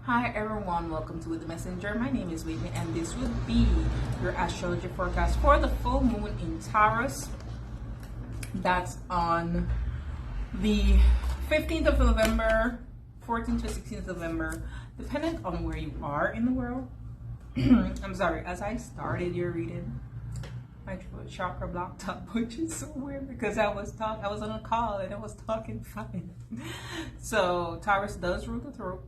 Hi everyone, welcome to The Messenger. My name is Whitney and this would be your astrology forecast for the full moon in Taurus. That's on the 15th of November, 14th to 16th of November, depending on where you are in the world. I'm sorry, as I started your reading, my throat chakra blocked up, which is so weird because I was on a call and I was talking fine. So Taurus does rule the throat.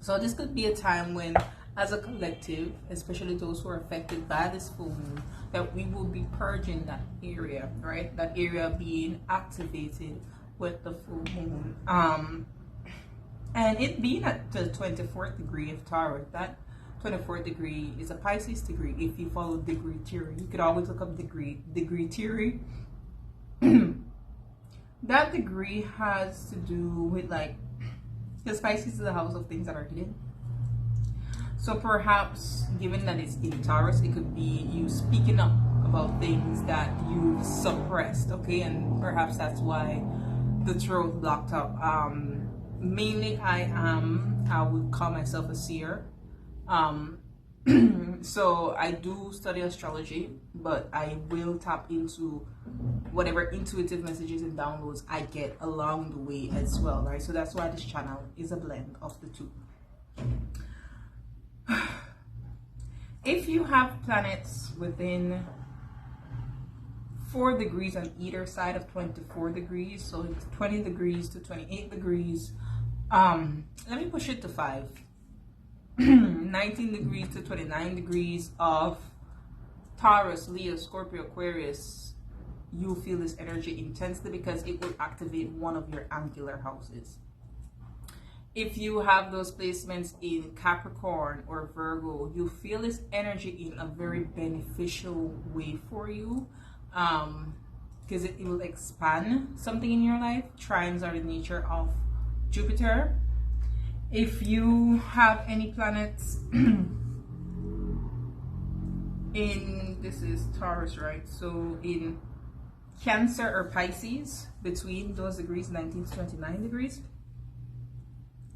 So this could be a time when, as a collective, especially those who are affected by this full moon, that we will be purging that area, right? That area being activated with the full moon. And it being at the 24th degree of Taurus, that 24th degree is a Pisces degree. If you follow degree theory, you could always look up degree theory. That degree has to do with because Pisces is the house of things that are hidden. So perhaps, given that it's in Taurus, it could be you speaking up about things that you've suppressed, okay? And perhaps that's why the throat blocked up. Mainly, I would call myself a seer. So I do study astrology, but I will tap into whatever intuitive messages and downloads I get along the way as well, right? So that's why this channel is a blend of the two. If you have planets within 4 degrees on either side of 24 degrees, so it's 20 degrees to 28 degrees, let me push it to 5. 19 degrees to 29 degrees of Taurus, Leo, Scorpio, Aquarius, you feel this energy intensely because it will activate one of your angular houses. If you have those placements in Capricorn or Virgo, you feel this energy in a very beneficial way for you, because it will expand something in your life. Trines are the nature of Jupiter. If you have any planets in, this is Taurus, right? So in Cancer or Pisces, between those degrees, 19 to 29 degrees.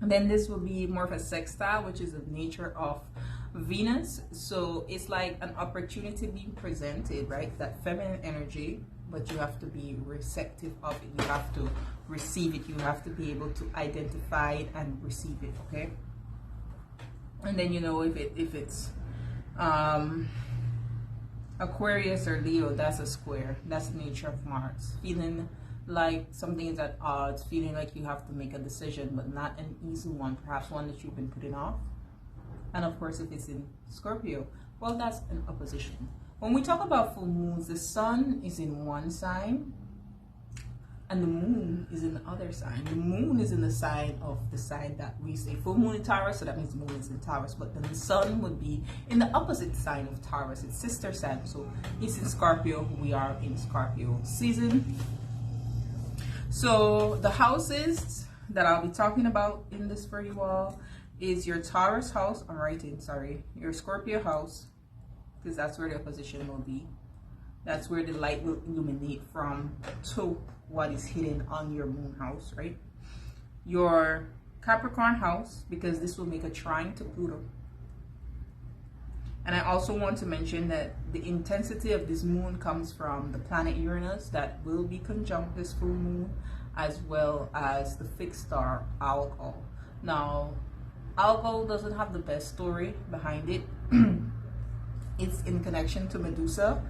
And then this will be more of a sextile, which is the nature of Venus. So it's like an opportunity being presented, right? That feminine energy, but you have to be receptive of it. You have to receive it. You have to be able to identify it and receive it, okay? And then, you know, if it's Aquarius or Leo, that's a square. That's the nature of Mars. Feeling like something is at odds, feeling like you have to make a decision, but not an easy one, perhaps one that you've been putting off. And of course, if it's in Scorpio, well, that's an opposition. When we talk about full moons, the sun is in one sign and the moon is in the other sign. The moon is in the sign of the sign that we say full moon in Taurus, so that means the moon is in Taurus. But then the sun would be in the opposite sign of Taurus, its sister sign. So it's in Scorpio, we are in Scorpio season. So the houses that I'll be talking about in this for you all is your Taurus house, your Scorpio house, because that's where the opposition will be. That's where the light will illuminate from to what is hidden on your moon house, right? Your Capricorn house, because this will make a trine to Pluto. And I also want to mention that the intensity of this moon comes from the planet Uranus that will be conjunct this full moon, as well as the fixed star Algol. Now, Algol doesn't have the best story behind it. It's in connection to Medusa.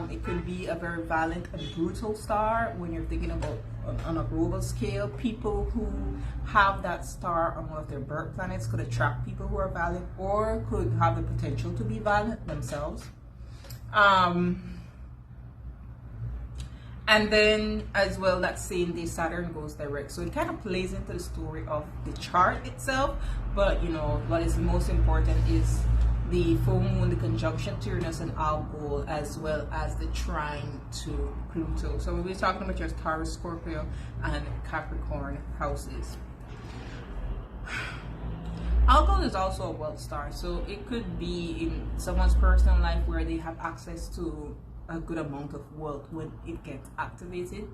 It could be a very violent and brutal star when you're thinking about on a global scale. People who have that star on one of their birth planets could attract people who are violent or could have the potential to be violent themselves. And then as well, that same day Saturn goes direct, so it kind of plays into the story of the chart itself. But you know what is most important is the full moon, the conjunction to Uranus and Algol, as well as the trine to Pluto. So we'll be talking about your Taurus, Scorpio, and Capricorn houses. Algol is also a wealth star, so it could be in someone's personal life where they have access to a good amount of wealth when it gets activated.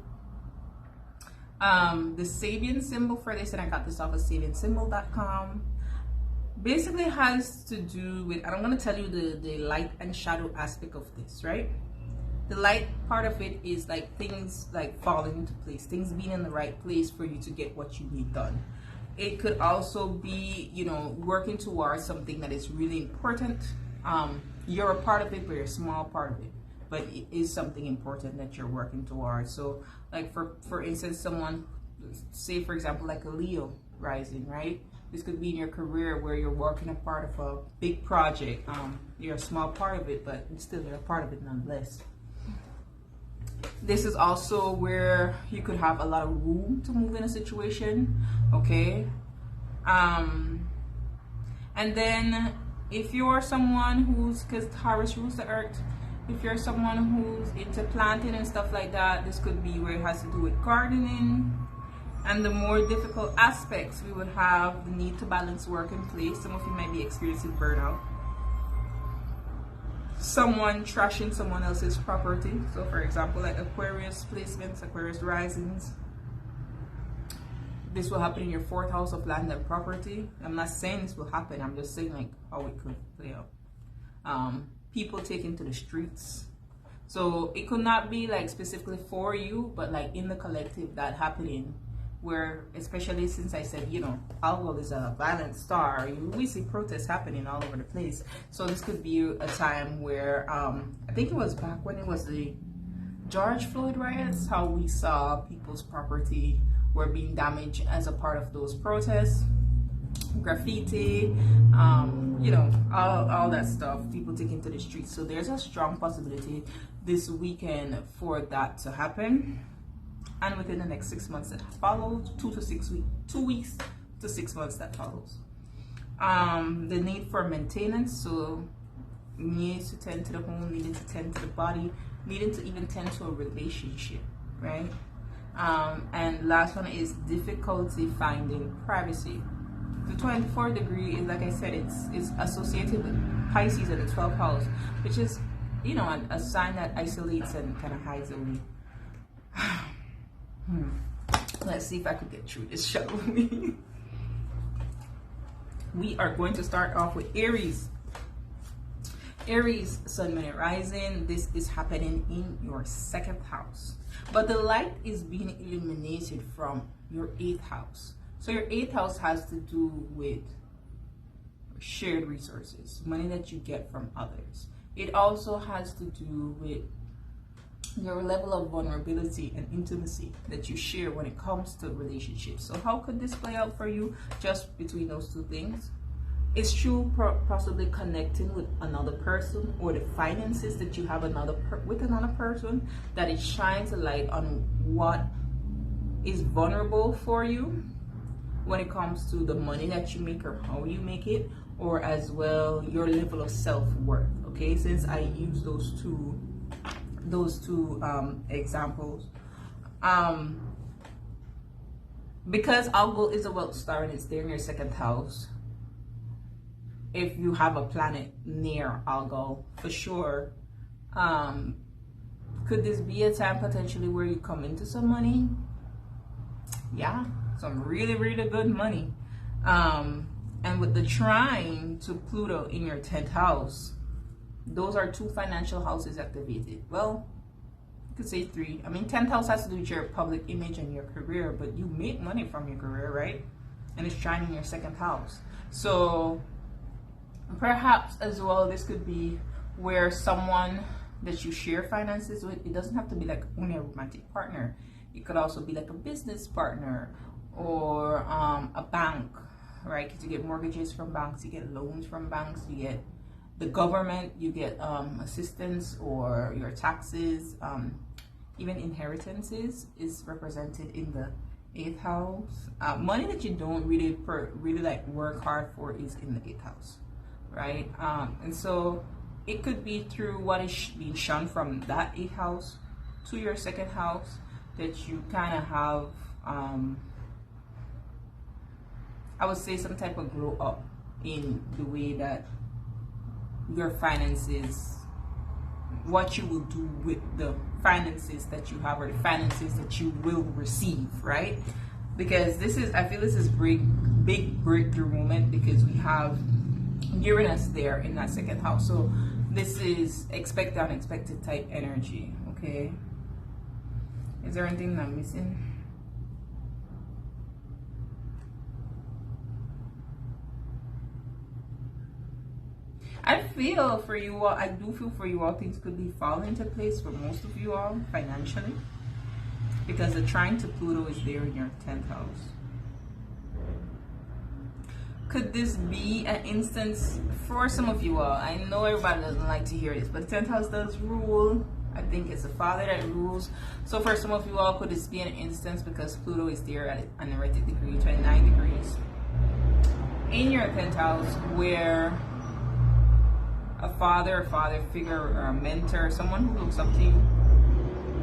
The Sabian symbol for this, and I got this off of sabiansymbol.com, basically has to do with, and I'm going to tell you the light and shadow aspect of this, right? The light part of it is like things like falling into place, things being in the right place for you to get what you need done. It could also be, you know, working towards something that is really important. You're a part of it, but you're a small part of it, but it is something important that you're working towards. So like for instance, someone, say for example, like a Leo rising, right? This could be in your career where you're working a part of a big project. You're a small part of it, but still you're a part of it nonetheless. This is also where you could have a lot of room to move in a situation, okay? And then if you're someone who's, because Taurus rules the earth, if you're someone who's into planting and stuff like that, this could be where it has to do with gardening. And the more difficult aspects, we would have the need to balance work and play. Some of you might be experiencing burnout. Someone trashing someone else's property. So for example, like Aquarius placements, Aquarius risings. This will happen in your 4th house of land and property. I'm not saying this will happen. I'm just saying like how it could play out. People taken to the streets. So it could not be like specifically for you, but like in the collective that happening, where especially since I said, you know, alcohol is a violent star, we see protests happening all over the place. So this could be a time where I think it was back when it was the George Floyd riots, how we saw people's property were being damaged as a part of those protests, graffiti, you know, all that stuff, people taking to the streets. So there's a strong possibility this weekend for that to happen. And within the next 6 months that follows, 2 weeks to 6 months that follows. The need for maintenance, so needs to tend to the home, needing to tend to the body, needing to even tend to a relationship, right? And last one is difficulty finding privacy. The 24th degree is, like I said, it's associated with Pisces in the 12th house, which is, you know, a sign that isolates and kind of hides away. Let's see if I could get through this, shall we? We are going to start off with Aries. Aries, Sun, Moon, and Rising. This is happening in your 2nd house. But the light is being illuminated from your 8th house. So your 8th house has to do with shared resources, money that you get from others. It also has to do with your level of vulnerability and intimacy that you share when it comes to relationships. So how could this play out for you just between those two things? It's true, possibly connecting with another person, or the finances that you have with another person, that it shines a light on what is vulnerable for you when it comes to the money that you make or how you make it, or as well your level of self-worth. Okay, since I use those two examples, because Algol is a wealth star and it's there in your 2nd house. If you have a planet near Algol, for sure, could this be a time potentially where you come into some money? Yeah, some really, really good money. And with the trine to Pluto in your 10th house, those are 2 financial houses activated. Well, you could say 3. I mean, 10th house has to do with your public image and your career, but you make money from your career, right? And it's trining your 2nd house. So perhaps as well, this could be where someone that you share finances with, it doesn't have to be like only a romantic partner. It could also be like a business partner or a bank, right? Because you get mortgages from banks, you get loans from banks, you get the government, you get assistance, or your taxes, even inheritances is represented in the 8th house. Money that you don't really like work hard for is in the 8th house, right? And so it could be through what is being shown from that 8th house to your 2nd house that you kind of have, I would say, some type of glow up in the way that your finances, what you will do with the finances that you have, or the finances that you will receive, right? Because this is, I feel this is big breakthrough moment because we have Uranus there in that second house. So this is expect unexpected type energy. Okay, is there anything that I'm missing? I feel for you all, I do feel for you all, things could be falling into place for most of you all financially, because the trine to Pluto is there in your 10th house. Could this be an instance for some of you all? I know everybody doesn't like to hear this, but the 10th house does rule. I think it's the father that rules. So for some of you all, could this be an instance because Pluto is there at an erratic degree, 29 degrees, in your 10th house, where a father figure or a mentor, someone who looks up to you,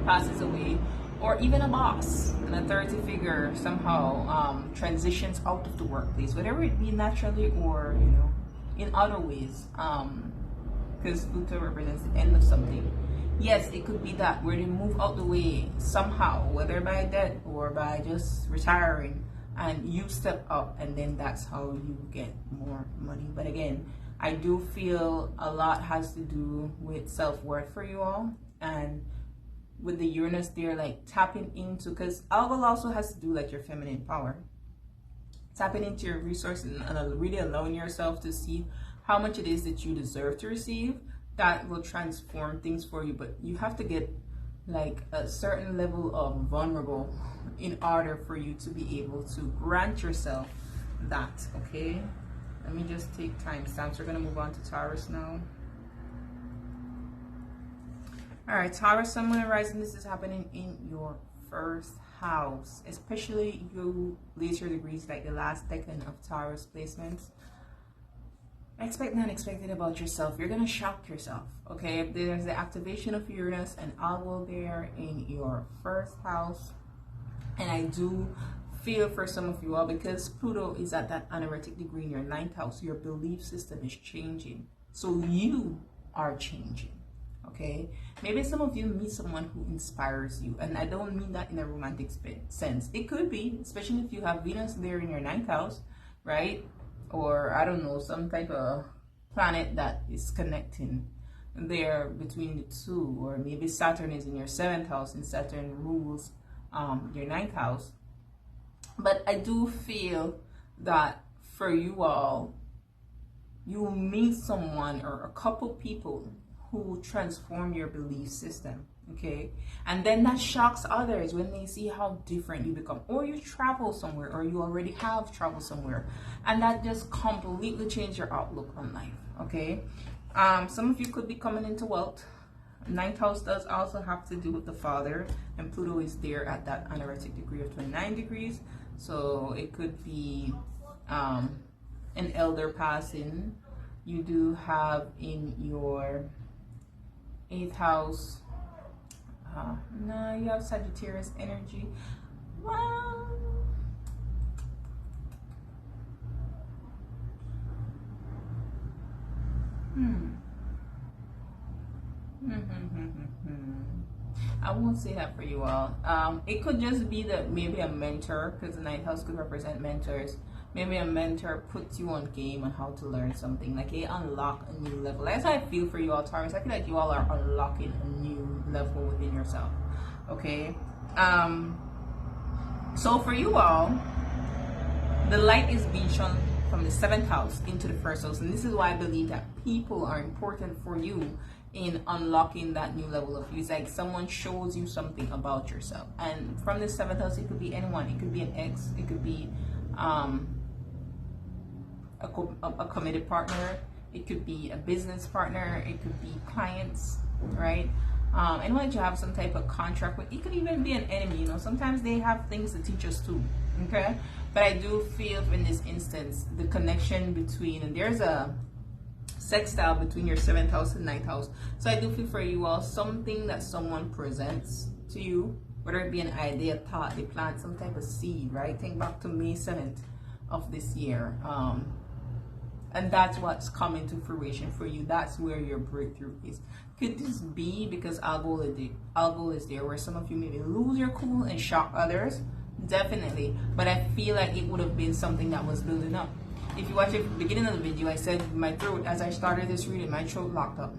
passes away, or even a boss, an authority figure somehow transitions out of the workplace, whether it be naturally or, you know, in other ways, because Pluto represents the end of something. Yes, it could be that where they move out the way somehow, whether by death or by just retiring, and you step up, and then that's how you get more money. But again, I do feel a lot has to do with self-worth for you all, and with the Uranus there, like tapping into, because Algol also has to do like your feminine power, tapping into your resources and really allowing yourself to see how much it is that you deserve to receive. That will transform things for you, but you have to get like a certain level of vulnerable in order for you to be able to grant yourself that. Okay, let me just take timestamps. We're going to move on to Taurus now. All right, Taurus, Sun, Moon, and Rising. This is happening in your first house, especially you later degrees, like the last decade of Taurus placements. Expect the unexpected about yourself. You're going to shock yourself, okay? There's the activation of Uranus and Algol there in your first house. And I do feel for some of you all, because Pluto is at that aneretic degree in your 9th house, your belief system is changing. So you are changing, okay? Maybe some of you meet someone who inspires you. And I don't mean that in a romantic sense. It could be, especially if you have Venus there in your 9th house, right? Or I don't know, some type of planet that is connecting there between the two. Or maybe Saturn is in your 7th house, and Saturn rules your 9th house. But I do feel that for you all, you will meet someone or a couple people who transform your belief system, okay? And then that shocks others when they see how different you become. Or you travel somewhere, or you already have traveled somewhere, and that just completely changed your outlook on life, okay? Some of you could be coming into wealth. 9th house does also have to do with the father, and Pluto is there at that aneretic degree of 29 degrees. So it could be an elder passing. You do have in your 8th house, no, you have Sagittarius energy. Well, I won't say that for you all. It could just be that maybe a mentor, because the 9th house could represent mentors. Maybe a mentor puts you on game on how to learn something, like they unlock a new level. That's how I feel for you all, Taurus. I feel like you all are unlocking a new level within yourself, okay? So for you all, the light is being shown from the 7th house into the 1st house, and this is why I believe that people are important for you in unlocking that new level of you. It's like someone shows you something about yourself, and from the 7th house, it could be anyone. It could be an ex, it could be a committed partner, it could be a business partner, it could be clients, right? Anyone that you have some type of contract with. It could even be an enemy, you know. Sometimes they have things to teach us too, okay? But I do feel in this instance the connection between, and there's a sextile between your 7th house and 9th house. So I do feel for you all, something that someone presents to you, whether it be an idea, thought, they plant some type of seed, right? Think back to May 7th of this year. And that's what's coming to fruition for you. That's where your breakthrough is. Could this be because Algol is there, where some of you maybe lose your cool and shock others? definitely. But I feel like it would have been something that was building up. If you watch the beginning of the video, I said my throat, as I started this reading, my throat locked up.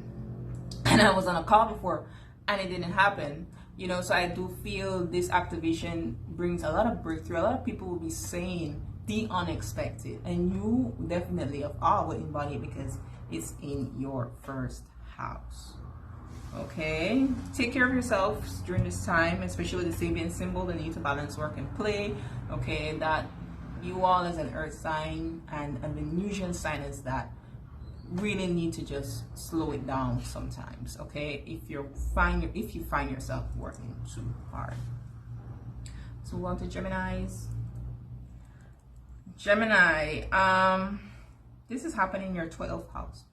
And I was on a call before and it didn't happen. You know, so I do feel this activation brings a lot of breakthrough. A lot of people will be saying the unexpected, and you definitely of all will embody it because it's in your first house. Okay, take care of yourselves during this time, especially with the Sabian symbol, the need to balance work and play. Okay, that you all as an earth sign and an Venusian sign is that really need to just slow it down sometimes. Okay, if you find yourself working too hard. So on to Geminis. Gemini, this is happening in your 12th house.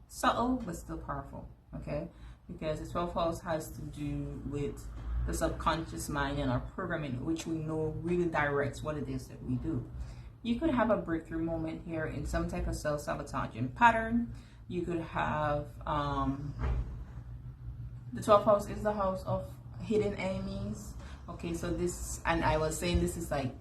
Subtle but still powerful. Okay, because the 12th house has to do with the subconscious mind and our programming, which we know really directs what it is that we do. You could have a breakthrough moment here in some type of self-sabotaging pattern. You could have the 12th house is the house of hidden enemies. Okay, so this, and I was saying this is like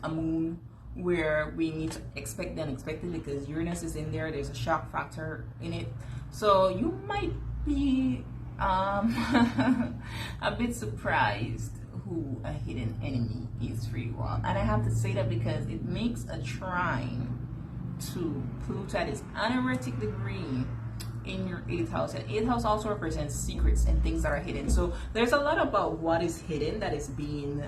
a moon where we need to expect the unexpected because Uranus is in there. There's a shock factor in it, so you might be a bit surprised who a hidden enemy is for you all. And I have to say that because it makes a trine to Pluto at its anaretic degree in your 8th house, and 8th house also represents secrets and things that are hidden. So there's a lot about what is hidden that is being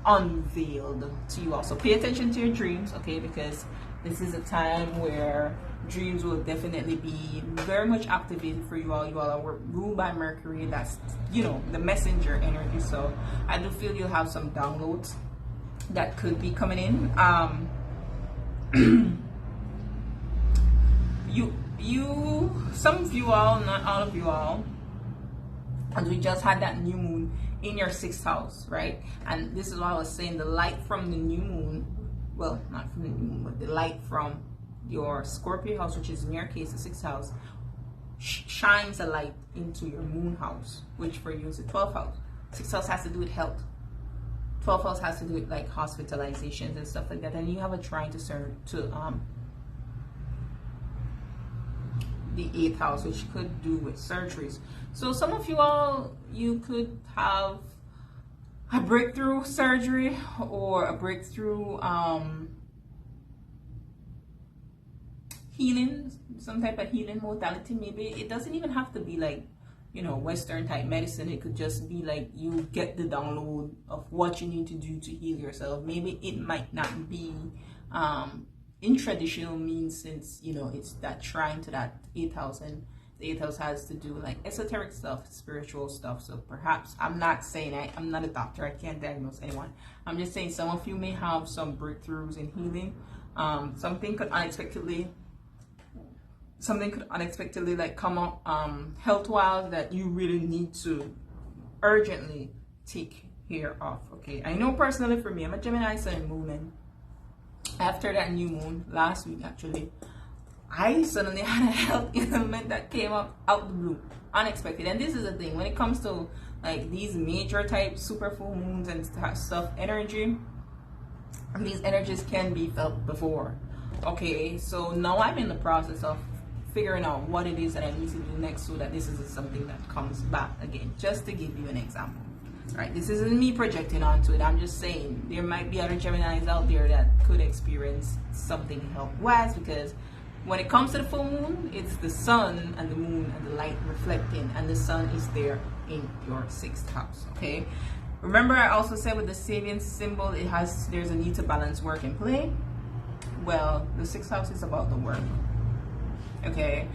unveiled to you also. Pay attention to your dreams, okay, because this is a time where dreams will definitely be very much activated for you all. You all are ruled by Mercury. That's, you know, the messenger energy. So I do feel you'll have some downloads that could be coming in. Some of you all, not all of you all, and we just had that new moon in your 6th house, right? And this is what I was saying, the light from the new moon, well, not from the new moon, but the light from your Scorpio house, which is in your case the 6th house, shines a light into your moon house, which for you is the 12th house. 6th house has to do with health. 12th house has to do with like hospitalizations and stuff like that. And you have a trine to serve to the 8th house, which could do with surgeries. So some of you all, you could have a breakthrough surgery or a breakthrough healing, some type of healing modality. Maybe it doesn't even have to be like, you know, Western type medicine. It could just be like you get the download of what you need to do to heal yourself. Maybe it might not be in traditional means, since, you know, it's that trine to that 8th house, and the 8th house has to do like esoteric stuff, spiritual stuff. So perhaps, I'm not saying, I'm not a doctor, I can't diagnose anyone. I'm just saying some of you may have some breakthroughs in healing. Something could unexpectedly like come up health-wise that you really need to urgently take care of. Okay, I know personally for me, I'm a Gemini sun and moon, and after that new moon last week, actually, I suddenly had a health ailment that came up out the blue, unexpected. And this is the thing, when it comes to like these major type super full moons and stuff, energy, and these energies can be felt before. Okay, so now I'm in the process of figuring out what it is that I need to do next so that this is something that comes back again. Just to give you an example. Right, this isn't me projecting onto it. I'm just saying there might be other Geminis out there that could experience something health-wise, because when it comes to the full moon, it's the sun and the moon and the light reflecting, and the sun is there in your 6th house. Okay, remember I also said with the Sabian symbol, there's a need to balance work and play. Well, the 6th house is about the work. Okay,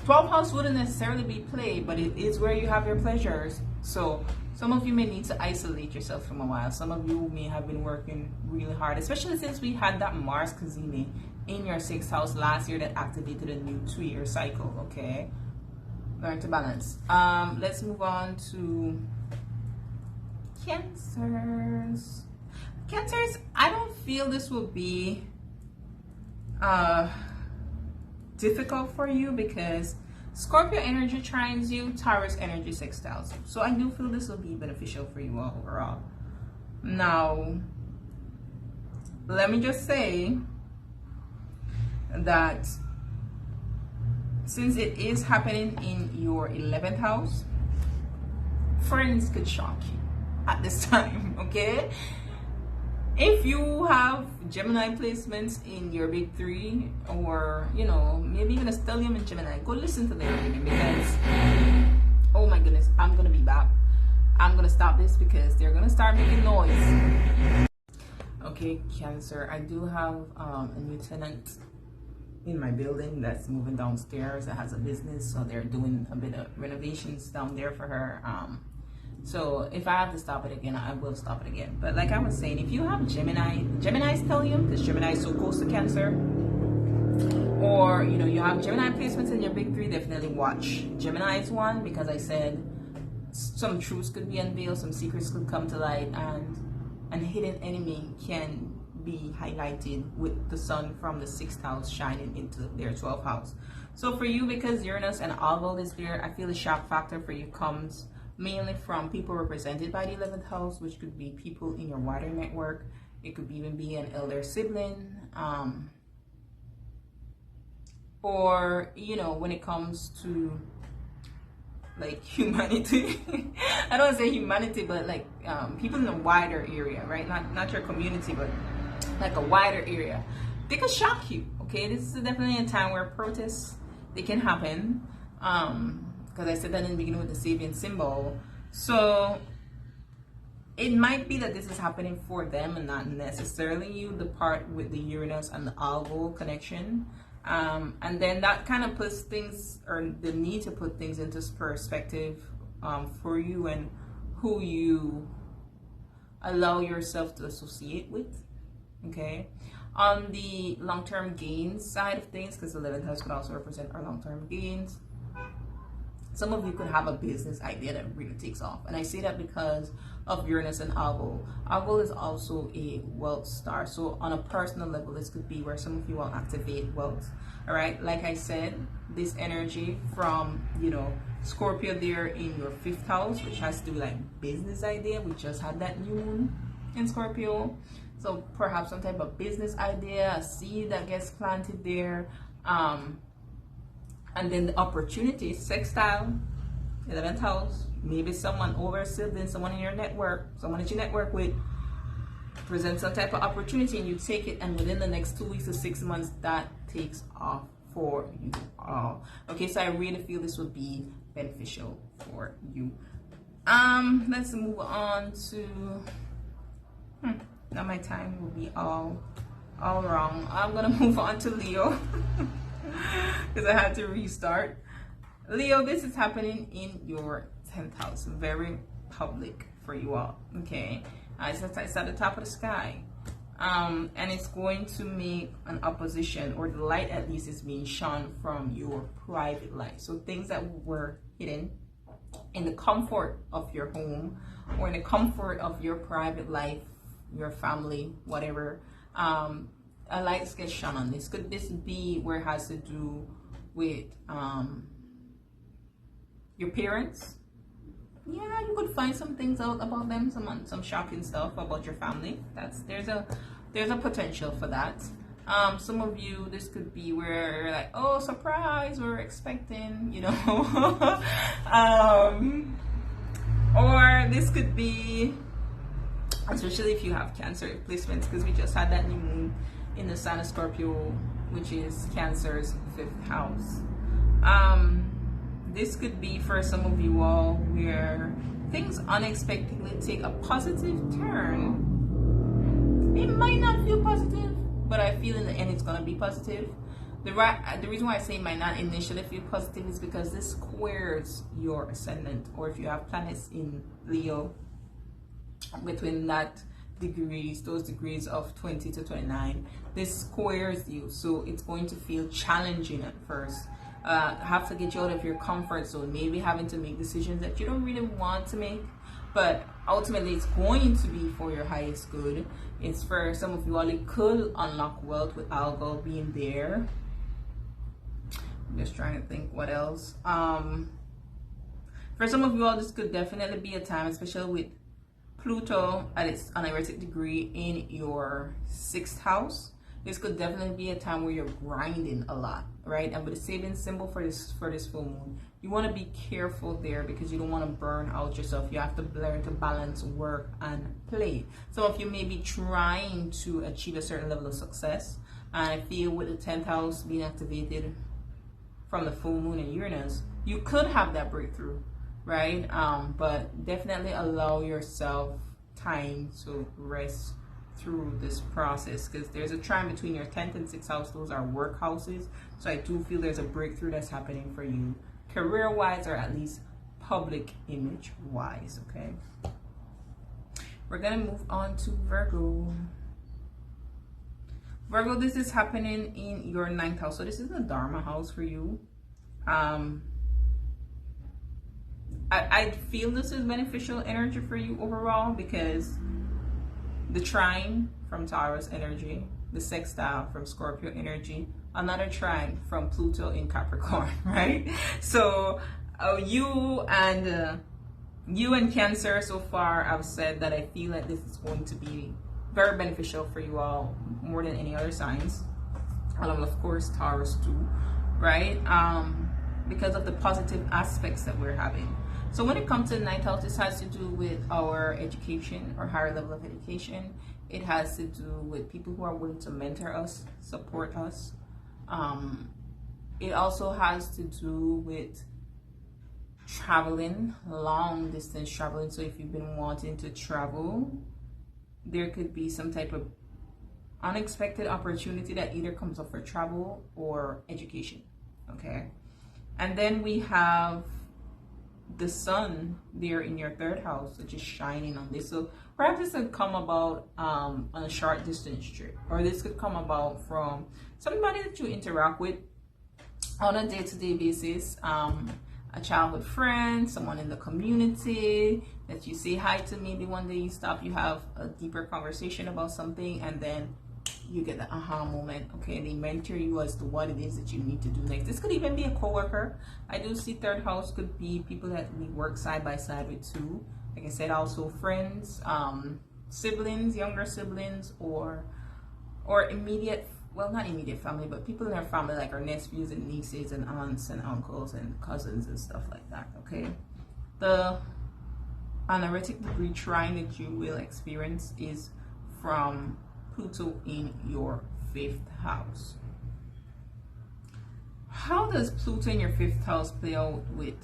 12th house wouldn't necessarily be play, but it is where you have your pleasures. So some of you may need to isolate yourself from a while. Some of you may have been working really hard, especially since we had that Mars Cazimi in your 6th house last year that activated a new 2-year cycle. Okay, learn to balance. Let's move on to Cancers. Cancers, I don't feel this will be difficult for you because Scorpio energy trines you, Taurus energy sextiles you. So I do feel this will be beneficial for you all overall. Now, let me just say that since it is happening in your 11th house, friends could shock you at this time, okay? If you have Gemini placements in your big three, or you know, maybe even a stellium in Gemini, go listen to their reading, because oh my goodness, I'm gonna be back. I'm gonna stop this because they're gonna start making noise. Okay, Cancer, I do have a new tenant in my building that's moving downstairs that has a business, so they're doing a bit of renovations down there for her. So if I have to stop it again, I will stop it again. But like I was saying, if you have Gemini's stellium, because Gemini is so close to Cancer, or you know, you have Gemini placements in your big three, definitely watch Gemini's one, because I said some truths could be unveiled, some secrets could come to light, and hidden enemy can be highlighted with the sun from the 6th house shining into their 12th house. So for you, because Uranus and Algol is there, I feel the shock factor for you comes mainly from people represented by the 11th house, which could be people in your wider network. It could even be an elder sibling, or you know, when it comes to like humanity, I don't want to say humanity, but like people in a wider area, right? Not your community, but like a wider area. They could shock you. Okay, this is definitely a time where protests, they can happen. Because I said that in the beginning with the Sabian symbol. So it might be that this is happening for them and not necessarily you, the part with the Uranus and the Algol connection. And then that kind of puts things, or the need to put things into perspective for you and who you allow yourself to associate with. Okay, on the long-term gains side of things, because the 11th house could also represent our long-term gains, some of you could have a business idea that really takes off. And I say that because of Uranus and Algol. Algol is also a wealth star. So on a personal level, this could be where some of you will activate wealth. All right. Like I said, this energy from, you know, Scorpio there in your 5th house, which has to do with like business idea. We just had that new moon in Scorpio. So perhaps some type of business idea, a seed that gets planted there. And then the opportunity, sextile, 11th house, maybe someone over a sibling, someone in your network, someone that you network with, presents some type of opportunity and you take it, and within the next 2 weeks to 6 months, that takes off for you all. Okay, so I really feel this would be beneficial for you. Let's move on to, now my time will be all wrong. I'm gonna move on to Leo. Because I had to restart. Leo, this is happening in your 10th house, very public for you all. Okay, it's at the top of the sky, and it's going to make an opposition, or the light at least is being shone from your private life. So things that were hidden in the comfort of your home, or in the comfort of your private life, your family, whatever, a light gets shone on this. Could this be where it has to do with your parents? Yeah, you could find some things out about them, some shocking stuff about your family. There's a potential for that. Some of you, this could be where you're like, oh, surprise, we're expecting, you know. Or this could be, especially if you have Cancer placements, because we just had that new moon in the sign of Scorpio, which is Cancer's 5th house. This could be for some of you all where things unexpectedly take a positive turn. It might not feel positive, but I feel in the end it's gonna be positive. The reason why I say it might not initially feel positive is because this squares your ascendant, or if you have planets in Leo, between that those degrees of 20 to 29, this squares you, so it's going to feel challenging at first. Have to get you out of your comfort zone, maybe having to make decisions that you don't really want to make, but ultimately it's going to be for your highest good. It's for some of you all, it could unlock wealth with Algol being there. I'm just trying to think what else. For some of you all, this could definitely be a time, especially with Pluto at its anaretic degree in your 6th house. This could definitely be a time where you're grinding a lot, right? And with the saving symbol for this full moon, you want to be careful there because you don't want to burn out yourself. You have to learn to balance work and play. Some of you may be trying to achieve a certain level of success. And I feel with the 10th house being activated from the full moon in Uranus, you could have that breakthrough, right? But definitely allow yourself time to rest through this process, because there's a trine between your 10th and 6th house. Those are work houses, so I do feel there's a breakthrough that's happening for you career wise, or at least public image wise. Okay, we're gonna move on to Virgo. Virgo, this is happening in your 9th house, so this is the Dharma house for you. I feel this is beneficial energy for you overall, because the trine from Taurus energy, the sextile from Scorpio energy, another trine from Pluto in Capricorn, right? So you and Cancer so far, I've said that I feel like this is going to be very beneficial for you all more than any other signs, and of course Taurus too, right? Because of the positive aspects that we're having. So when it comes to the 9th house, this has to do with our education or higher level of education. It has to do with people who are willing to mentor us, support us. It also has to do with traveling, long distance traveling. So if you've been wanting to travel, there could be some type of unexpected opportunity that either comes up for travel or education. Okay. And then we have the sun there in your 3rd house, which is shining on this. So perhaps this could come about on a short distance trip, or this could come about from somebody that you interact with on a day-to-day basis, a childhood friend, someone in the community that you say hi to. Maybe one day you stop, you have a deeper conversation about something, and then you get the aha moment. Okay, they mentor you as to what it is that you need to do next. This could even be a coworker. I do see 3rd house could be people that we work side by side with too. Like I said, also friends, siblings, younger siblings, or immediate, well, not immediate family, but people in our family, like our nephews and nieces and aunts and uncles and cousins and stuff like that. Okay, the anaretic degree trine that you will experience is from Pluto in your 5th house. How does Pluto in your 5th house play out with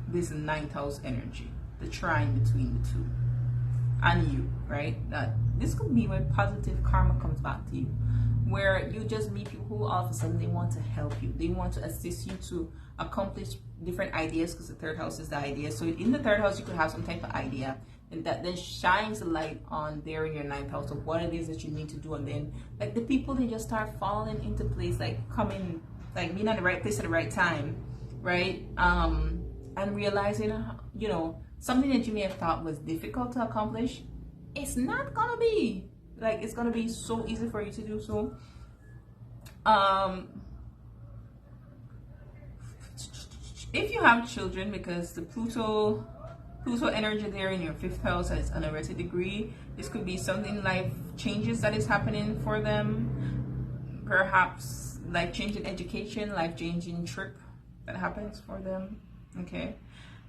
this 9th house energy, the trine between the two and you, right? That this could be where positive karma comes back to you, where you just meet people who all of a sudden they want to help you, they want to assist you to accomplish different ideas, because the 3rd house is the idea. So in the 3rd house you could have some type of idea, and that then shines a light on there in your 9th house of what it is that you need to do. And then like the people, they just start falling into place, like coming, like being at the right place at the right time, right? And realizing, you know, something that you may have thought was difficult to accomplish, it's not gonna be. Like, it's gonna be so easy for you to do so. If you have children, because the Pluto energy there in your 5th house has an anaretic degree, this could be something, life changes that is happening for them. Perhaps life changing education, life changing trip that happens for them. Okay.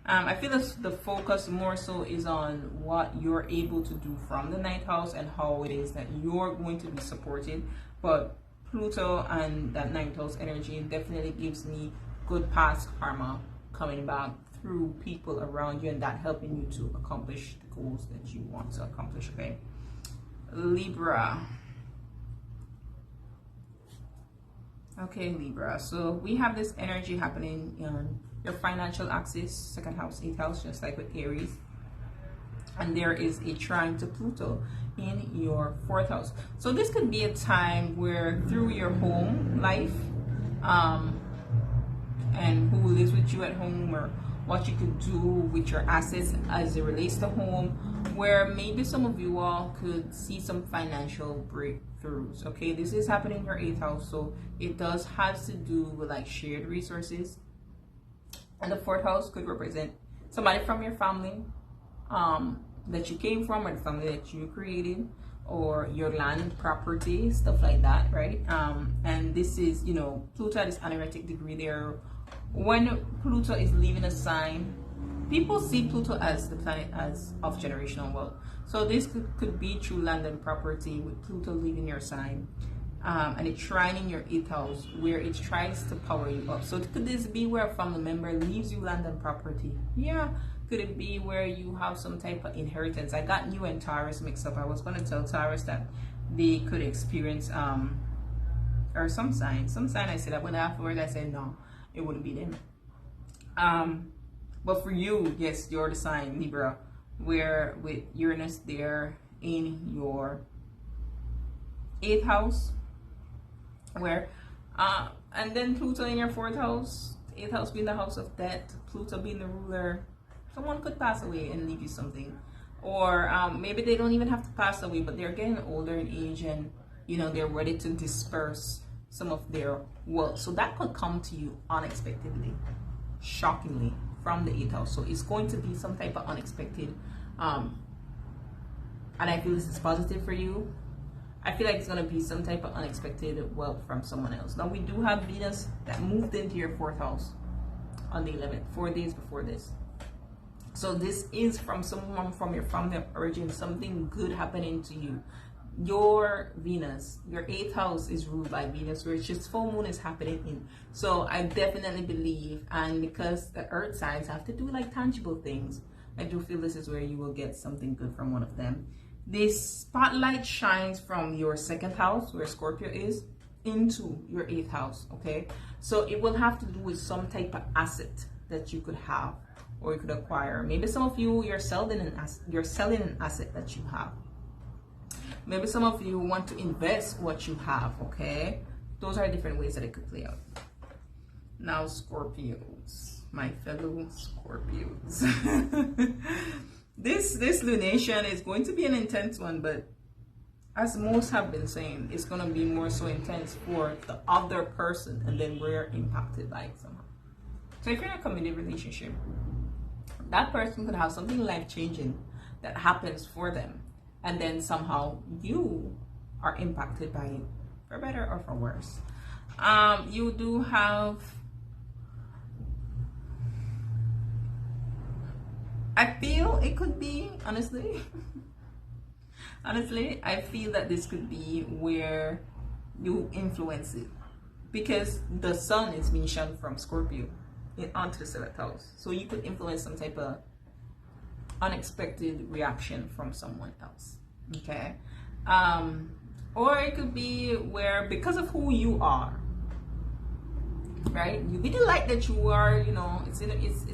I feel the focus more so is on what you're able to do from the 9th house and how it is that you're going to be supported. But Pluto and that 9th house energy definitely gives me good past karma coming back through people around you, and that helping you to accomplish the goals that you want to accomplish. Okay, Libra. Okay, Libra. So we have this energy happening in your financial axis, 2nd house, 8th house, just like with Aries. And there is a trine to Pluto in your 4th house. So this could be a time where through your home life, and who lives with you at home, or what you could do with your assets as it relates to home, where maybe some of you all could see some financial breakthroughs. Okay, this is happening in your 8th house, so it does have to do with like shared resources. And the 4th house could represent somebody from your family, that you came from, or the family that you created, or your land, property, stuff like that, right? And this is, you know, Pluto at this anaretic degree there. When Pluto is leaving a sign, people see Pluto as the planet as of generational wealth. So this could be true land and property with Pluto leaving your sign, and it trining your 8th house, where it tries to power you up. So could this be where a family member leaves you land and property? Yeah. Could it be where you have some type of inheritance? I got you and Taurus mixed up. I was going to tell Taurus that they could experience or some sign I said that, when afterwards I said no, it wouldn't be them. But for you, yes, you're the sign Libra, where with Uranus there in your 8th house, where and then Pluto in your 4th house, 8th house being the house of death, Pluto being the ruler. Someone could pass away and leave you something, or maybe they don't even have to pass away, but they're getting older in age, and you know, they're ready to disperse some of their wealth. So that could come to you unexpectedly, shockingly, from the 8th house. So it's going to be some type of unexpected, and I feel this is positive for you. I feel like it's going to be some type of unexpected wealth from someone else. Now we do have Venus that moved into your 4th house on the 11th, 4 days before this. So this is from someone from your family of origin, something good happening to you. Your Venus, your 8th house is ruled by Venus, where it's just full moon is happening in. So I definitely believe, and because the earth signs have to do like tangible things, I do feel this is where you will get something good from one of them. This spotlight shines from your 2nd house, where Scorpio is, into your 8th house, okay? So it will have to do with some type of asset that you could have or you could acquire. Maybe some of you, you're selling an asset that you have. Maybe some of you want to invest what you have, okay? Those are different ways that it could play out. Now, Scorpios, my fellow Scorpios. This lunation is going to be an intense one, but as most have been saying, it's going to be more so intense for the other person, and then we're impacted by it somehow. So if you're in a committed relationship, that person could have something life-changing that happens for them, and then somehow you are impacted by it, for better or for worse. You do have, I feel it could be, honestly, I feel that this could be where you influence it, because the sun is being shown from Scorpio onto the 7th house. So you could influence some type of unexpected reaction from someone else, okay? Or it could be where, because of who you are, right, you be the light that you are, you know, it's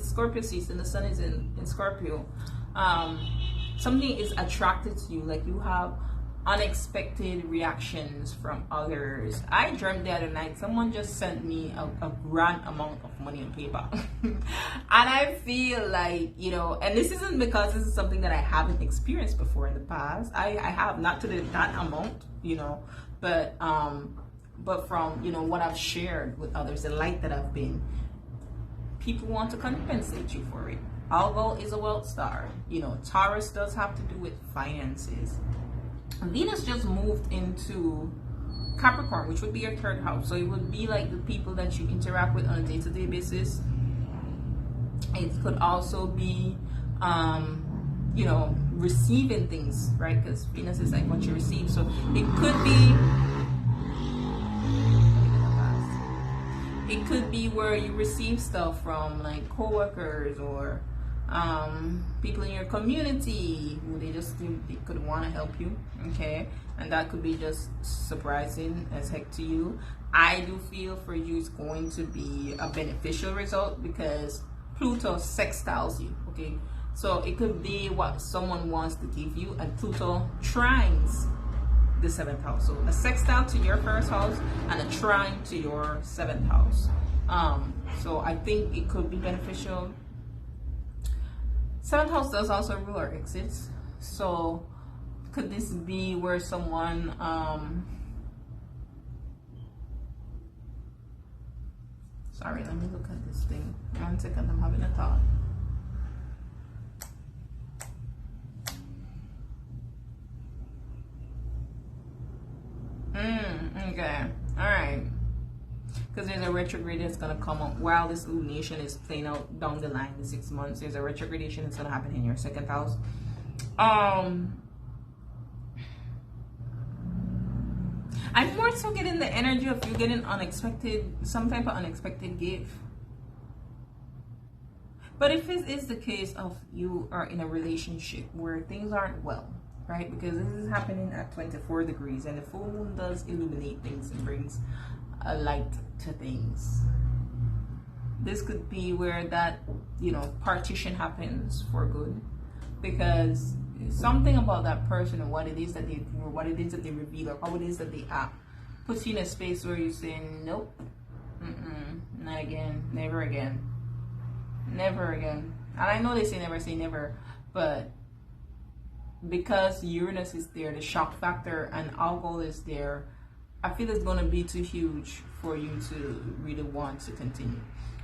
Scorpio season, the sun is in Scorpio. Something is attracted to you, like you have unexpected reactions from others. I dreamt the other night, someone just sent me a grand amount of money on PayPal. And I feel like, you know, and this isn't because this is something that I haven't experienced before in the past. I have, not to that amount, you know, but from, you know, what I've shared with others, the light that I've been, people want to compensate you for it. Although is a wealth star, you know, Taurus does have to do with finances. Venus just moved into Capricorn, which would be your 3rd house. So it would be like the people that you interact with on a day-to-day basis. It could also be, you know, receiving things, right? Because Venus is like what you receive. So it could be, where you receive stuff from like co-workers or people in your community who they could want to help you, okay? And that could be just surprising as heck to you. I do feel for you it's going to be a beneficial result, because Pluto sextiles you, okay? So it could be what someone wants to give you, and Pluto trines the 7th house. So a sextile to your 1st house and a trine to your 7th house. So I think it could be beneficial. 7th house does also rule our exits. So could this be where someone sorry, let me look at this thing. 1 second, I'm having a thought. because there's a retrograde that's going to come up while this lunation is playing out down the line in 6 months. There's a retrogradation that's going to happen in your second house. I'm more so getting the energy of you getting some type of unexpected gift. But if it is the case of you are in a relationship where things aren't well, right? Because this is happening at 24 degrees, and the full moon does illuminate things and brings a light to things. This could be where that, partition happens for good, because something about that person and what it is that they do, or what it is that they reveal, or how it is that they act, puts you in a space where you say, nope, not again, never again, never again. And I know they say never, but because Uranus is there, the shock factor and alcohol is there, I feel it's going to be too huge for you to really want to continue.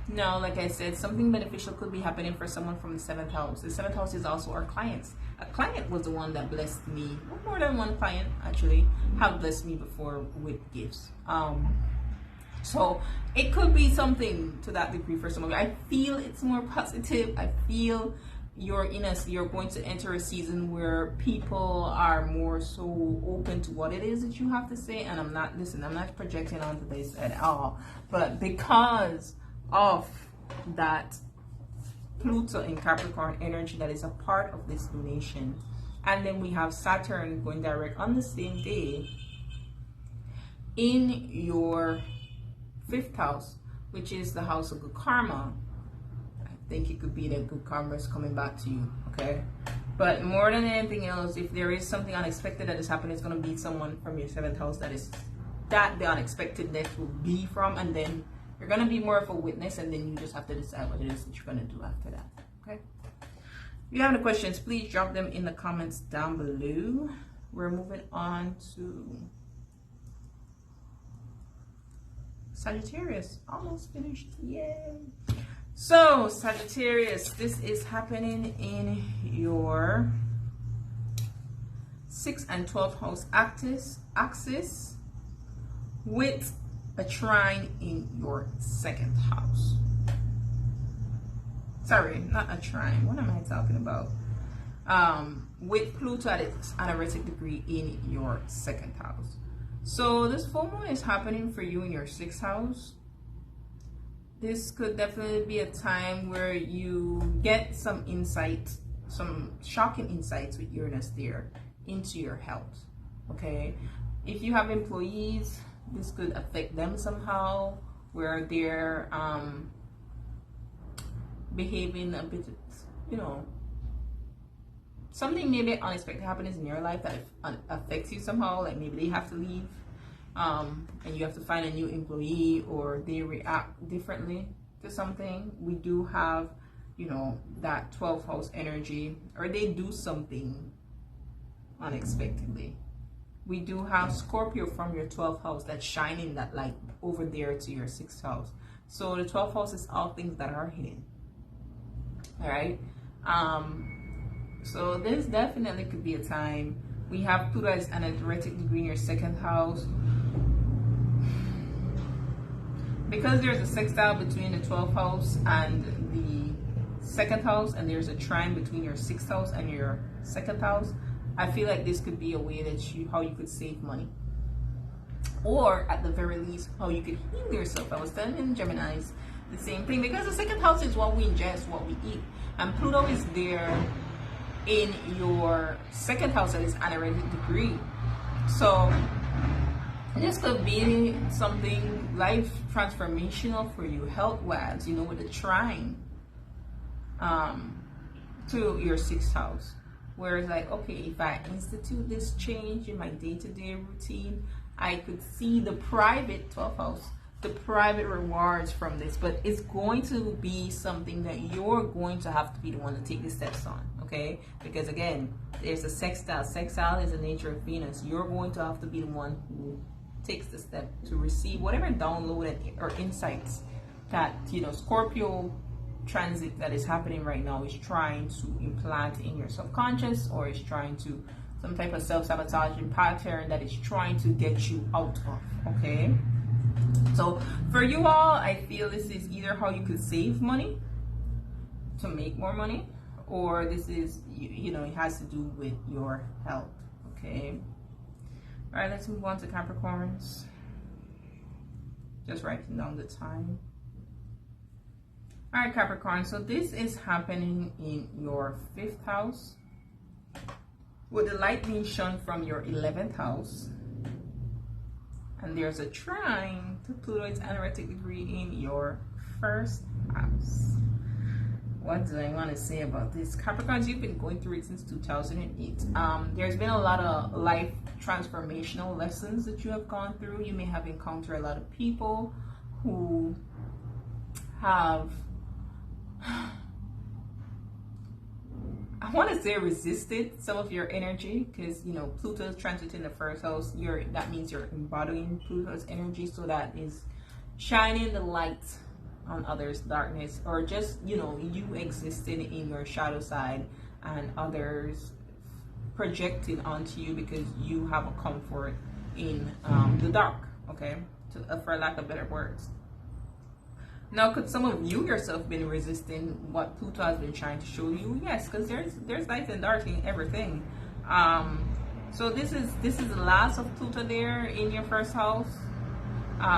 Now, like I said, something beneficial could be happening for someone from the 7th house. The 7th house is also our clients. A client was the one that blessed me. More than one client, actually, have blessed me before with gifts. So it could be something to that degree for some of you. I feel it's more positive. I feel you're going to enter a season where people are more so open to what it is that you have to say. And I'm not projecting onto this at all. But because of that Pluto in Capricorn energy that is a part of this lunation, and then we have Saturn going direct on the same day in your 5th house, which is the house of good karma. I think it could be that good karma is coming back to you, okay? But more than anything else, if there is something unexpected that is happening, it's going to be someone from your 7th house that the unexpectedness will be from, and then you're going to be more of a witness, and then you just have to decide what it is that you're going to do after that, okay? If you have any questions, please drop them in the comments down below. We're moving on to Sagittarius. Almost finished. Yay! So, Sagittarius, this is happening in your 6th and 12th house axis with a trine in your 2nd house. Sorry, not a trine. What am I talking about? With Pluto at its anaretic degree in your 2nd house. So this full moon is happening for you in your 6th house. This could definitely be a time where you get some insight, some shocking insights with Uranus there into your health. Okay, if you have employees, this could affect them somehow, where they're behaving a bit, something maybe unexpected happens in your life that affects you somehow, like maybe they have to leave, and you have to find a new employee, or they react differently to something. We do have, that 12th house energy, or they do something unexpectedly. We do have Scorpio from your 12th house that's shining that light over there to your 6th house. So the 12th house is all things that are hidden. All right. So this definitely could be a time. We have Pluto as an anaretic degree in your 2nd house. Because there's a sextile between the 12th house and the 2nd house, and there's a trine between your 6th house and your 2nd house, I feel like this could be a way that how you could save money, or at the very least how you could heal yourself. I was telling Geminis the same thing, because the 2nd house is what we ingest, what we eat, and Pluto is there in your 2nd house that is anaretic degree. So this could be something life transformational for you health wise, with a trine to your 6th house. Where it's like, okay, if I institute this change in my day-to-day routine, I could see the private 12th house, the private rewards from this. But it's going to be something that you're going to have to be the one to take the steps on, okay? Because again, there's a sextile. Sextile is the nature of Venus. You're going to have to be the one who takes the step to receive whatever download or insights that, Scorpio transit that is happening right now is trying to implant in your subconscious, or is trying to some type of self-sabotaging pattern that is trying to get you out of, okay? So for you all, I feel this is either how you could save money to make more money, or this is, you know, it has to do with your health. Okay. All right, let's move on to Capricorns. Just writing down the time. All right, Capricorn, so this is happening in your 5th house, with the light being shown from your 11th house, and there's a trine to Pluto's anaretic degree in your 1st house. What do I want to say about this? Capricorns, you've been going through it since 2008. There's been a lot of life transformational lessons that you have gone through. You may have encountered a lot of people who have, I want to say, resisted some of your energy, because, you know, Pluto's transit in the 1st house. That means you're embodying Pluto's energy, so that is shining the light on others' darkness, or just, you know, you existing in your shadow side and others projecting onto you because you have a comfort in the dark. Okay, for lack of better words. Now, could some of you yourself been resisting what Pluto has been trying to show you? Yes, because there's light and dark in everything. So this is the last of Pluto there in your 1st house.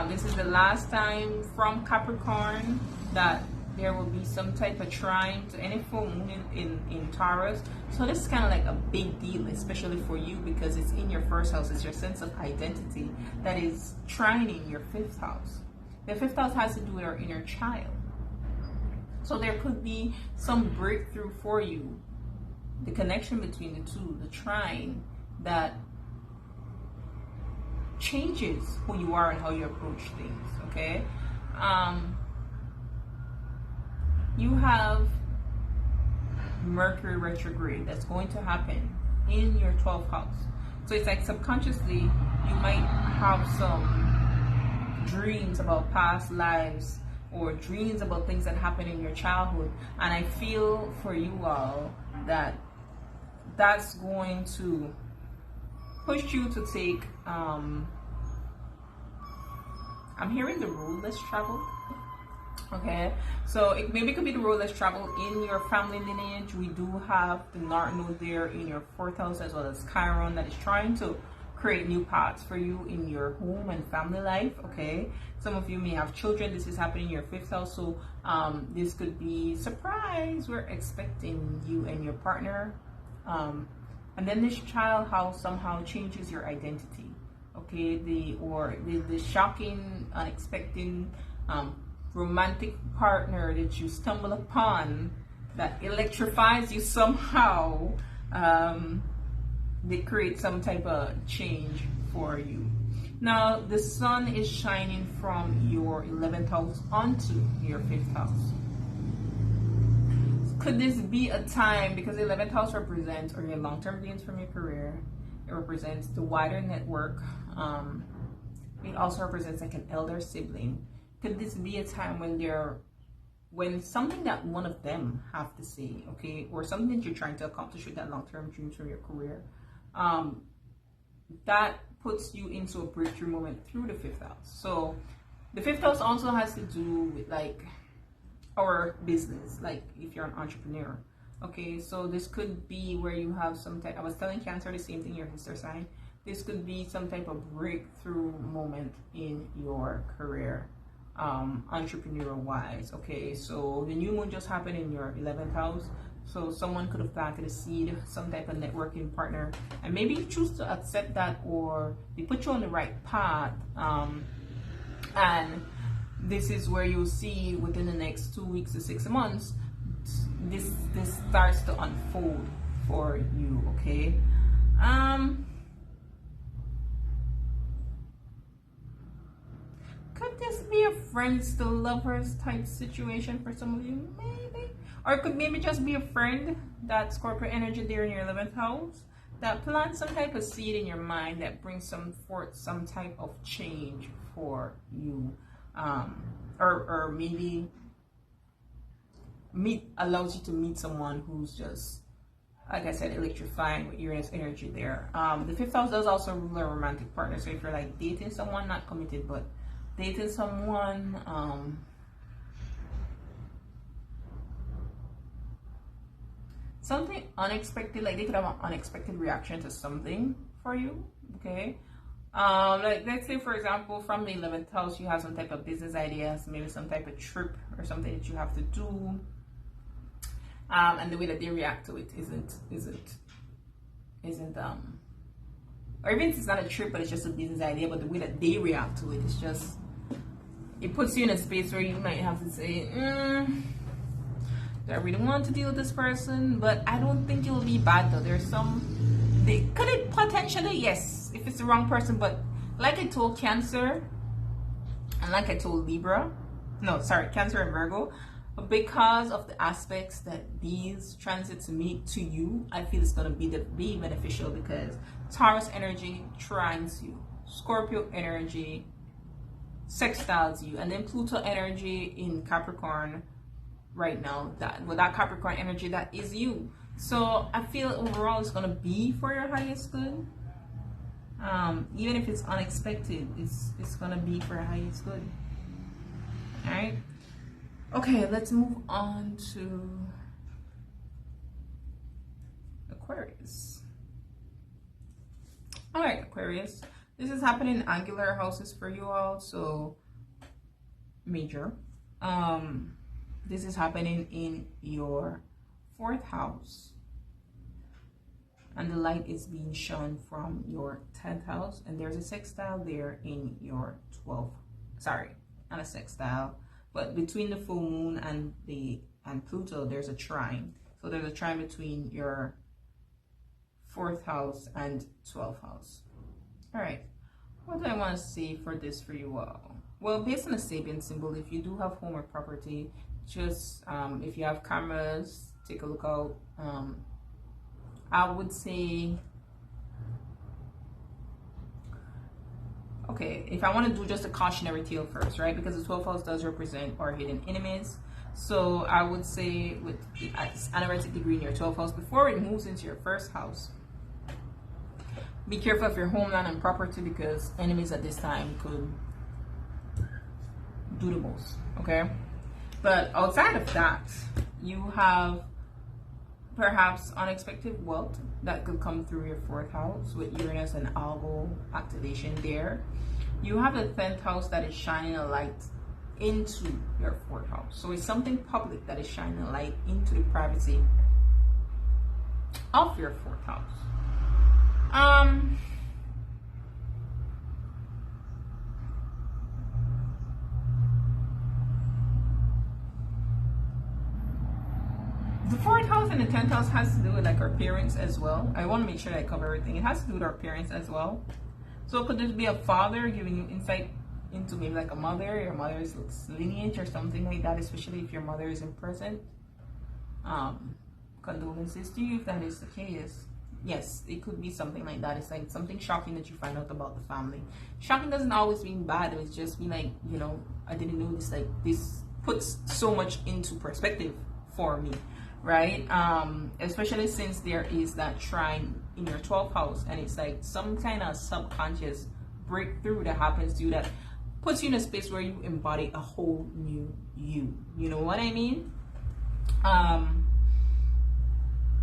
This is the last time from Capricorn that there will be some type of trine to any full moon in Taurus. So this is kind of like a big deal, especially for you, because it's in your 1st house. It's your sense of identity that is trining your 5th house. The 5th house has to do with our inner child. So there could be some breakthrough for you. The connection between the two, the trine, that changes who you are and how you approach things. Okay. You have Mercury retrograde that's going to happen in your 12th house. So it's like subconsciously you might have some dreams about past lives, or dreams about things that happened in your childhood, and I feel for you all that that's going to push you to take I'm hearing the road less traveled. Okay, so it maybe could be the road less traveled in your family lineage. We do have the North Node there in your 4th house, as well as Chiron, that is trying to create new paths for you in your home and family life. Okay, some of you may have children. This is happening in your 5th house, so this could be surprise. We're expecting you and your partner, and then this child house somehow changes your identity. Okay, the shocking, unexpected romantic partner that you stumble upon that electrifies you somehow, they create some type of change for you. Now, the sun is shining from your 11th house onto your 5th house. Could this be a time, because the 11th house represents, or your long-term gains from your career, it represents the wider network. It also represents like an elder sibling. Could this be a time when something that one of them have to say, okay, or something that you're trying to accomplish with that long-term dreams from your career, that puts you into a breakthrough moment through the 5th house. So the 5th house also has to do with like our business, like if you're an entrepreneur. Okay, so this could be where you have some type, I was telling Cancer the same thing, your sister sign. This could be some type of breakthrough moment in your career, entrepreneurial wise. Okay, so the new moon just happened in your 11th house. So someone could have planted a seed, some type of networking partner, and maybe you choose to accept that, or they put you on the right path. And this is where you'll see within the next 2 weeks to 6 months, this starts to unfold for you. Okay. Could this be a friends to lovers type situation for some of you? Maybe. Or it could maybe just be a friend, that Scorpio energy there in your 11th house, that plants some type of seed in your mind that brings forth some type of change for you. Or maybe allows you to meet someone who's just, like I said, electrifying with Uranus energy there. The 5th house does also rule a romantic partner. So if you're like dating someone, not committed, but dated someone, something unexpected, like they could have an unexpected reaction to something for you, okay? Like let's say for example from the 11th house you have some type of business ideas, maybe some type of trip or something that you have to do, and the way that they react to it isn't or even if it's not a trip but it's just a business idea, but the way that they react to it is just, it puts you in a space where you might have to say, do I really want to deal with this person? But I don't think it will be bad though. There's could it potentially, yes, if it's the wrong person, but like I told Cancer and like I told Libra, no, sorry, Cancer and Virgo, because of the aspects that these transits make to you, I feel it's going to be beneficial, because Taurus energy trines you, Scorpio energy sextiles you, and then Pluto energy in Capricorn right now, that with that Capricorn energy, that is you. So I feel overall it's going to be for your highest good. Even if it's unexpected, it's going to be for your highest good. All right. Okay, let's move on to Aquarius. All right, Aquarius. This is happening in angular houses for you all, so major. This is happening in your 4th house, and the light is being shown from your 10th house, and there's a sextile there in your 12th. Sorry, not a sextile, but between the full moon and Pluto, there's a trine. So there's a trine between your 4th house and 12th house. All right, what do I want to say for this for you all? Well, based on the Sabian symbol, if you do have home or property, just if you have cameras, take a look out. I would say, okay, if I want to do just a cautionary tale first, right? Because the 12th house does represent our hidden enemies. So I would say with the anaretic degree in your 12th house, before it moves into your 1st house, be careful of your homeland and property, because enemies at this time could do the most, okay? But outside of that, you have perhaps unexpected wealth that could come through your 4th house with Uranus and Algo activation there. You have the 10th house that is shining a light into your 4th house. So it's something public that is shining a light into the privacy of your 4th house. The 4th house and the 10th house has to do with like our parents as well. I want to make sure that I cover everything. It has to do with our parents as well. So could this be a father giving you insight into maybe like a mother, your mother's lineage or something like that, especially if your mother isn't present? Condolences to you if that is the case. Yes, it could be something like that. It's like something shocking that you find out about the family. Shocking doesn't always mean bad. It's just be like, you know, I didn't know this. Like, this puts so much into perspective for me, right? Especially since there is that trine in your 12th house, and it's like some kind of subconscious breakthrough that happens to you that puts you in a space where you embody a whole new you. You know what I mean?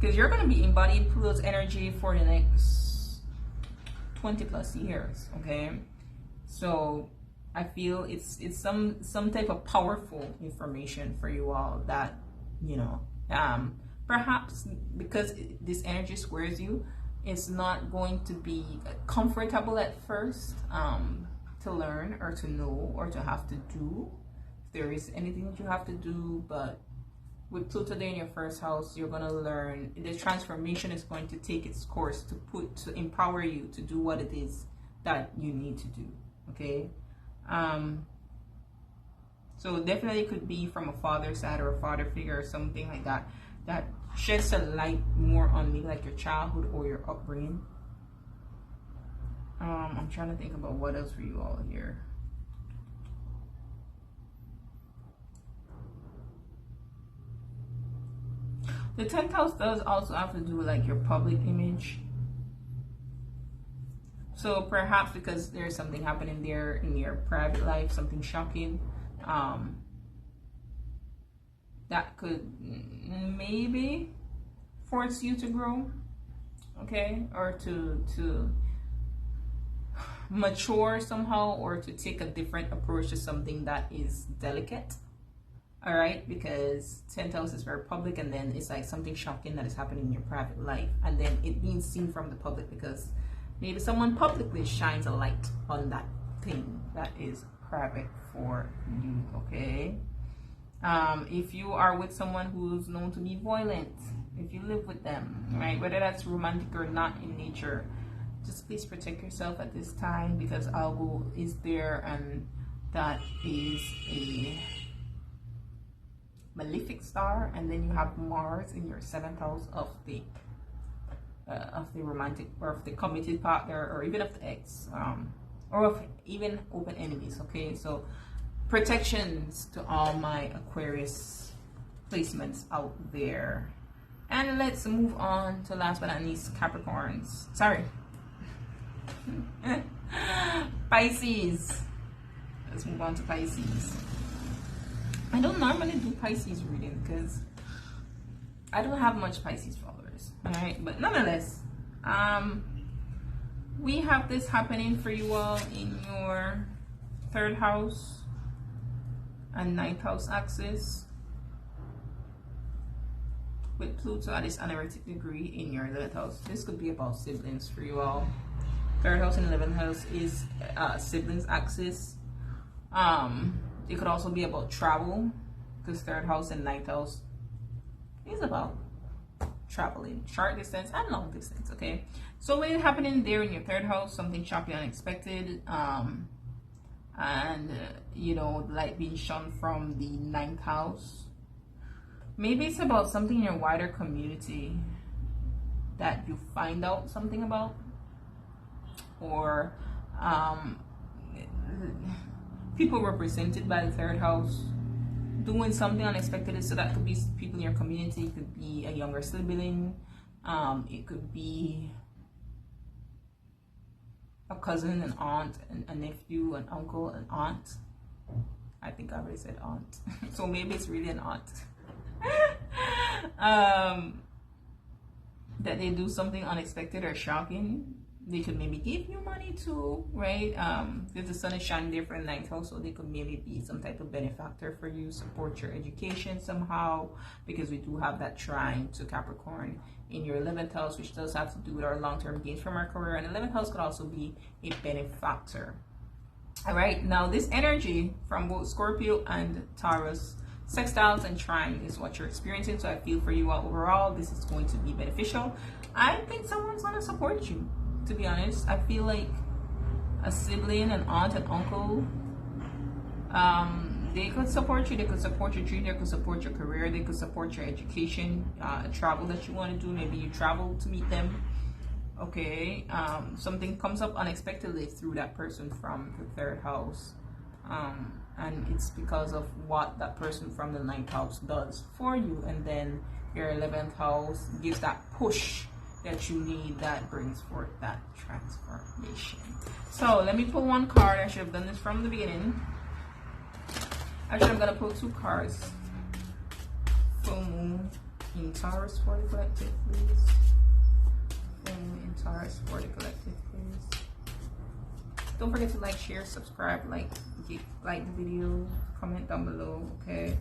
Because you're going to be embodying Pluto's energy for the next 20 plus years, okay? So I feel it's some type of powerful information for you all that, you know, perhaps because this energy squares you, it's not going to be comfortable at first to learn or to know or to have to do. If there is anything that you have to do, but with Pluto there in your 1st house, you're going to learn. The transformation is going to take its course to empower you to do what it is that you need to do, okay? So definitely could be from a father side or a father figure or something like that, that sheds a light more on me, like your childhood or your upbringing. I'm trying to think about what else for you all here. The 10th house does also have to do with like your public image. So perhaps because there's something happening there in your private life, something shocking, that could maybe force you to grow, okay, or to mature somehow, or to take a different approach to something that is delicate. All right, because 10th house is very public, and then it's like something shocking that is happening in your private life, and then it being seen from the public because maybe someone publicly shines a light on that thing that is private for you, okay? If you are with someone who's known to be violent, if you live with them, right, whether that's romantic or not in nature, just please protect yourself at this time, because Algo is there, and that is a malefic star, and then you have Mars in your 7th house of the romantic, or of the committed partner, or even of the ex, or of even open enemies, okay? So protections to all my Aquarius placements out there. And let's move on to, last but not least, Capricorns. Sorry. Pisces. Let's move on to Pisces. I don't normally do Pisces reading because I don't have much Pisces followers, all right? But nonetheless, we have this happening for you all in your 3rd house and 9th house axis, with Pluto at its anaretic degree in your 11th house. This could be about siblings for you all. 3rd house and 11th house is siblings axis. It could also be about travel, because 3rd house and 9th house is about traveling, short distance and long distance, okay? So when it's happening there in your 3rd house, something shocking, unexpected, and you know, light being shone from the 9th house, maybe it's about something in your wider community that you find out something about, or people represented by the 3rd house doing something unexpected. So that could be people in your community, it could be a younger sibling, it could be a cousin, an aunt, a nephew, an uncle, an aunt. I think I already said aunt. So maybe it's really an aunt. That they do something unexpected or shocking. They could maybe give you money too, right? If the sun is shining there for the 9th house, so they could maybe be some type of benefactor for you, support your education somehow, because we do have that trine to Capricorn in your 11th house, which does have to do with our long-term gains from our career. And 11th house could also be a benefactor. All right, now this energy from both Scorpio and Taurus, sextiles and trine, is what you're experiencing. So I feel for you all overall, this is going to be beneficial. I think someone's going to support you. To be honest, I feel like a sibling, an aunt, an uncle, they could support you. They could support your dream. They could support your career. They could support your education, travel that you want to do. Maybe you travel to meet them. Okay, something comes up unexpectedly through that person from the 3rd house, and it's because of what that person from the 9th house does for you, and then your 11th house gives that push that you need, that brings forth that transformation. So let me pull one card. I should have done this from the beginning. Actually, I'm gonna pull 2 cards. Full moon in Taurus for the collective, please. Full moon in Taurus for the collective, please. Don't forget to like, share, subscribe, like the video, comment down below, okay?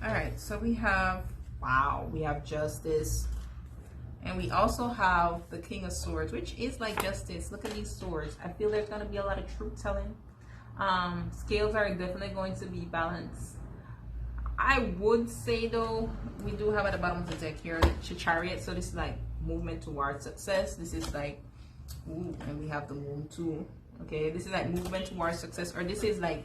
All right, so we have, wow, we have Justice. And we also have the King of Swords, which is like Justice. Look at these swords. I feel there's going to be a lot of truth telling. Scales are definitely going to be balanced. I would say, though, we do have at the bottom of the deck here the Chariot. So this is like movement towards success. This is like, ooh, and we have the Moon too. Okay, this is like movement towards success, or this is like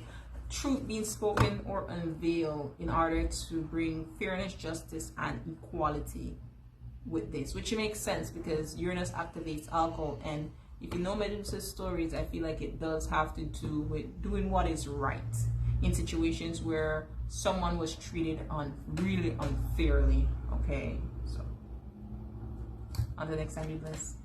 truth being spoken or unveiled in order to bring fairness, justice, and equality with this, which makes sense because Uranus activates alcohol, and if you know Medusa's stories, I feel like it does have to do with doing what is right in situations where someone was treated really unfairly. Okay, so until next time, be blessed.